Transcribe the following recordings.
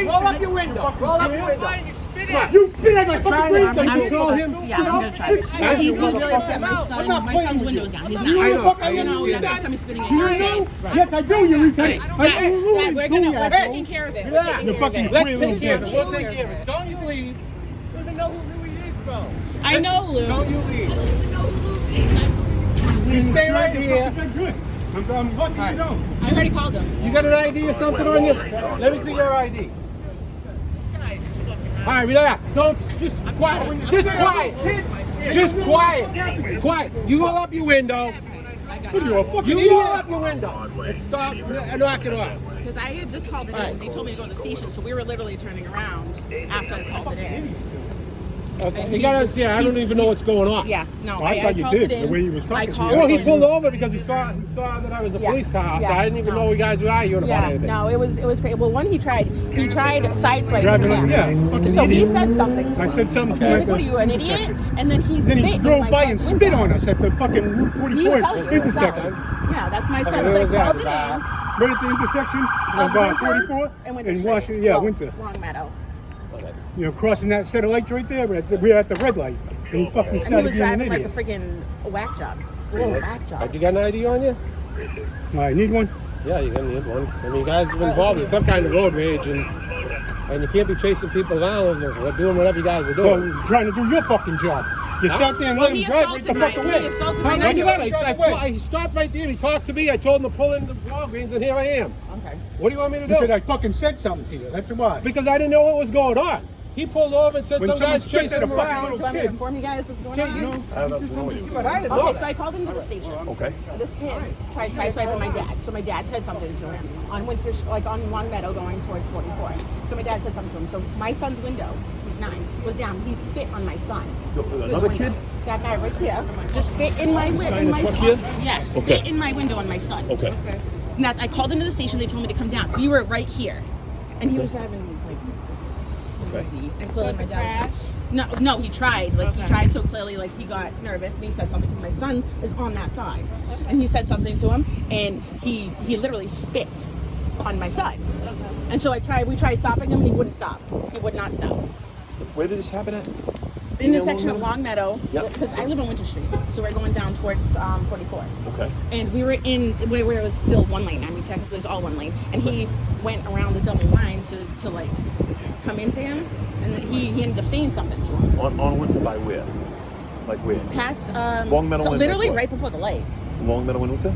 Roll up your window. Roll up your window. You spit at my fucking Trying to window. control him? Yeah, I'm gonna try. He's really upset. My son's window's down. He's not. You know the fuck I You know, understand that's that. coming spitting at You you. know? Yes, I do, you retard. Dad, we're taking care of it. We're Yeah. taking You're care of fucking it. Let's take care of it. We'll take care of it. Don't you leave. Doesn't know who Louis is, bro. I know, Lou. Don't you leave. You stay right here. Good. I'm lucky you don't. I already called him. You got an ID or something on you? Let me see your ID. All right, relax. Don't, just quiet. Just quiet. Just quiet. Quiet. You roll up your window. What are you, a fucking You idiot? roll up your window and stop and knock it off. Because I had just called it in. They told me to go to the station, so we were literally turning around after I called it in. Okay. You gotta see. I don't even know what's going on. Yeah, no, I thought you called did, it in. the way he was talking I to you. called Well, he him. pulled over because he saw that I was a Yeah. police car, so Yeah. I didn't even No. know you guys were arguing about Yeah, anything. no, it was crazy. Well, one he tried sideswiping Driving him. like, yeah, fucking So he idiot. said something to I him. said something to He was him. like, what are you, an idiot? And then he Then spit he in drove my by front and window. spit on us at the fucking Route He 44 told you intersection. Yeah, that's my son. Okay, So I where's that? called it in. Right at the intersection Of of Winter 44 and Winter and Street. Washington. Yeah, Oh, Winter. Long Meadow. You know, crossing that set of lights right there. We're at the red light. And he fucking And he started was being an driving like a idiot. freaking whack job. Whack job. You got an ID on you? All right, need one? Yeah, you're gonna need one. I mean, you guys have been involved in some kind of road rage, and you can't be chasing people around or doing whatever you guys are Well, doing. you're trying to do your fucking job. You sat there and Well, let he him drive right the assaulted fuck my- away. he assaulted my Huh? Like nine-year-old. I he stopped right there. He talked to me. I told him to pull into Walgreens, and here I am. Okay. What do you want me to Because do? I fucking said something to you. That's why. Because I didn't know what was going on. He pulled over and said When some someone guy's spits chasing at a him fucking around. Do you want me to inform you guys what's going You know, on? I don't know you. But I didn't know Okay, so that. I called into the station. Okay. This kid tried sideswiping my dad, so my dad said something to him on on Long Meadow going towards 44. So my dad said something to him. So my son's window, he's 9, was down. He spit on my son. Another His kid? window. That guy right there just spit in my What kid? yes, Okay. spit in my window on my son. Okay. And that's, I called into the station. They told me to come down. We were right here, and he was driving like crazy. And clearly my dad was no, he tried. Like he tried so clearly, like he got nervous and he said something because my son is on that side, and he said something to him, and he literally spit on my son. And so we tried stopping him, and he wouldn't stop. He would not stop. Where did this happen at? The intersection of Long Meadow, Yep. because I live on Winter Street, so we're going down towards 44. Okay. And we were in where it was still one lane. I mean, technically it's all one lane. And he went around the double line to like come into him, and then he ended up saying something to him. On Winter by where? Like where? Past Long Meadow so and literally like what? right before the lights. Long Meadow and Winter?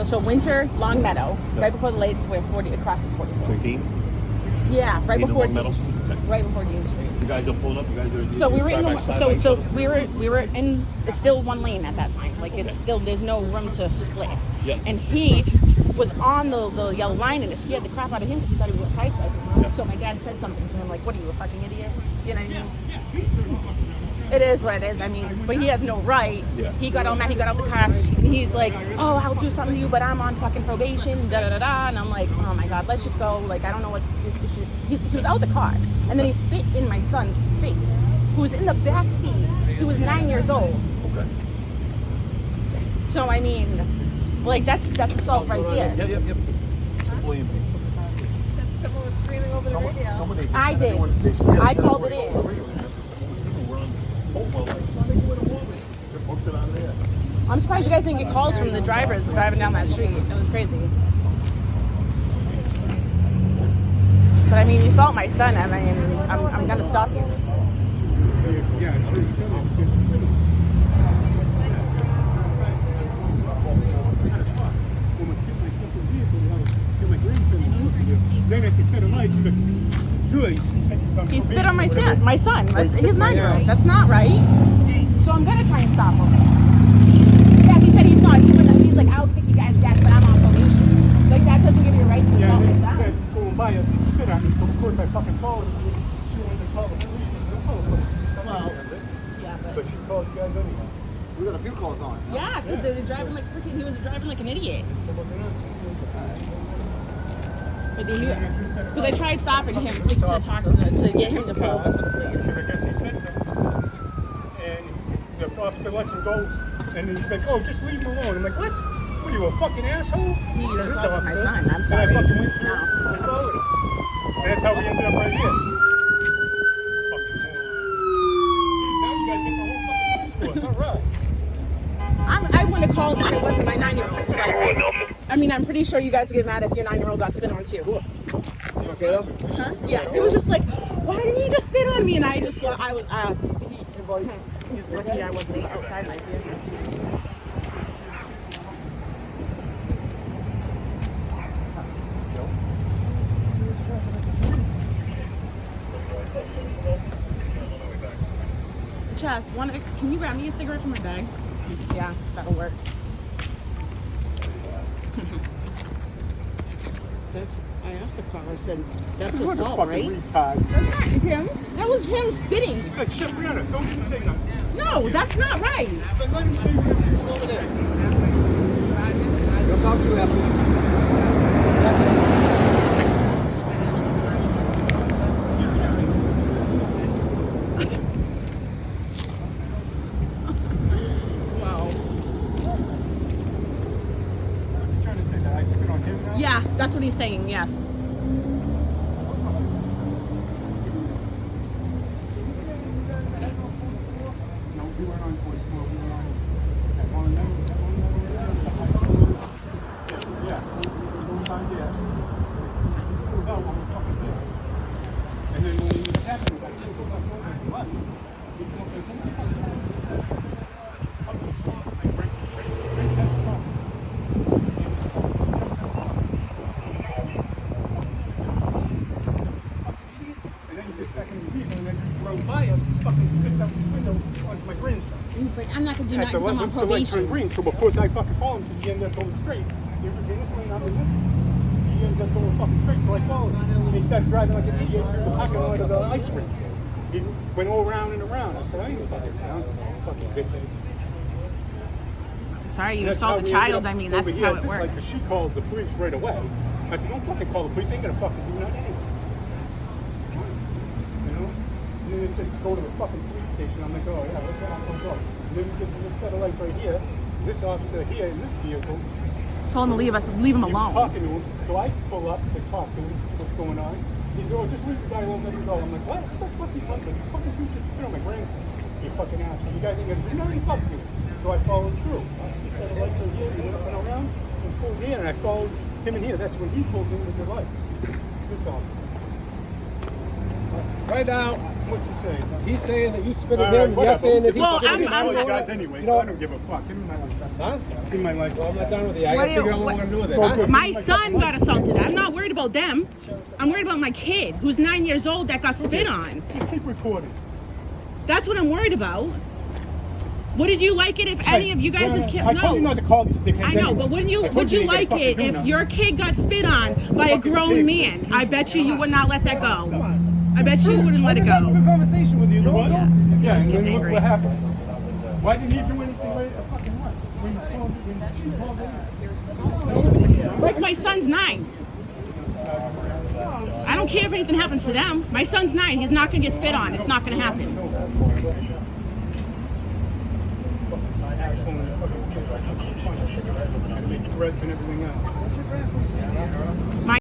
So Winter, Long Meadow, Yeah. right before the lights, where 40 it crosses 44. 13? Yeah, right Dean and before Long Meadow? Dean Street. Okay. Right before Dean Street. You guys are pulling up. You guys are. So we were in side the by side by each other? we were in it's still one lane at that time. Like it's Okay. still there's no room to split. Yeah. And he was on the yellow line and it scared the crap out of him because he thought he was sideswiping. Yeah. So my dad said something to him like, "What are you, a fucking idiot?" You know what I mean? It is what it is. I mean, but he has no right. Yeah. He got all mad. He got out the car. And he's like, "Oh, I'll do something to you, but I'm on fucking probation." Da da da da. And I'm like, "Oh my god, let's just go." Like, I don't know what's his issue. He was out the car, and then he spit in my son's face, who was in the back seat. He was 9 years old. Okay. So I mean, like that's assault right there. Yep. Believe me. Someone was screaming over the radio. I did. I called it in. I'm surprised you guys didn't get calls from the drivers driving down that street. It was crazy. But I mean, you assault my son. I mean, I'm gonna stop you. Yeah, it's really silly. Then at the set of lights, but good. He spit on my son. That's, he's 9-year-old. That's not right. So I'm gonna try and stop him. Yeah, he said he's not doing that. He's like, "I'll kick you guys' ass, but I'm on probation." Like that doesn't give you a right to Yeah, assault my you son. guys going by us and spit at me, so of course I fucking followed him. She wanted to call the police. I said, "Oh, but Well, yeah, but she called you guys anyway." We got a few calls on. yeah, because they're driving like freaking. He was driving like an idiot. Because I tried stopping him to talk to get him to pull over for the police. I guess he said something, and the officer lets him go, and then he said, "Oh, just leave him alone." I'm like, "What? What are you, a fucking asshole?" He This assaulted my officer. son. I'm And sorry. I fucking went through No. and followed him. And That's how we ended up right here. Fucking moron. Now you gotta get the whole fucking police force. All right. I wouldn't have called if it wasn't my 9-year-old. I mean, I'm pretty sure you guys would get mad if your 9-year-old got spit on too. You okay though? Huh? Yeah. He was just like, why didn't you just spit on me? And I just thought I was. He's lucky I wasn't outside my vehicle. Jess, can you grab me a cigarette from my bag? Yeah, that'll work. I asked the cop, I said, that's What a assault, fucking right? retard. That's not him. That was him spitting. Hey, shit, Brianna, don't even say nothing. No, that's not right. Let him show you what he's over there. You'll talk to you after. Wow. What's he trying to say? That I spit on him now? Yeah, that's what he's saying. Yes. No, we weren't on voice mode. We were on that one, the high school. Yeah. One time there. Oh, I was fucking there. And then when it happened, I couldn't go back over and what? And then he gets back in the vehicle and then he drove by us and fucking spits out the window onto my grandson. And he's like, I'm not gonna do At that because I'm on the light turned probation. green, so of course I fucking followed him because he ended up going straight. He was in this lane, I'm in this lane. He ended up going fucking straight, so I followed him. And he started driving like an idiot through the parking lot of the ice rink. He went all around and around. I said, I ain't fucking sound. Fucking bitches. Sorry, you That's assault how a we child. ended I up mean, over that's here, how it just works. Like, she called the police right away. I said, don't fucking call the police. They ain't gonna fucking do nothing anyway. You know? And then they said, go to the fucking police station. I'm like, oh yeah, what's that? I'm go. And then we get to this set of lights right here. This officer here in this vehicle. Told him to leave him He was alone. talking to him, so I pull up to talk to him, see what's going on. He's like, oh, just leave the guy alone, let him go. I'm like, what? What the fuck are you fucking? Fucking you just spit on my grandson. You fucking asshole. You guys ain't gonna do nothing, fuck you. So I followed through. Set of lights right here, he went up and around and pulled in, and I followed him in here. That's when he pulled in with the lights. This officer. Right now, What's he saying? he's saying that you spit All at right, him. You're whatever. saying that he Well, spit at I'm- him. I'm All you going- guys anyway, You so know- I don't give a fuck. Give me my license. Huh? Give me my license. Well, I'm not done with you. I What gotta do you- figure out what what- we're gonna do with it. Well, Huh? good. My son got assaulted. I'm not worried about them. I'm worried about my kid who's 9 years old that got spit on. Just keep recording. That's what I'm worried about. Wouldn't you like it if any of you guys' I kids? told you not No. to call these dickheads I know, anyway. but wouldn't I you? told Would you ain't gonna like fucking it do if nothing. your kid got spit on by a Fucking grown pig. man? I bet you would not let that go. I bet you wouldn't let it I'm just having a go. good conversation with you. You what? Yeah. Yeah, Just and gets then look angry. what happened. Why didn't he do anything right at fucking what? When you called in? Like my son's 9. I don't care if anything happens to them. My son's 9. He's not gonna get spit on. It's not gonna happen. Asshole and fucking pig. I had to make threats and everything else. My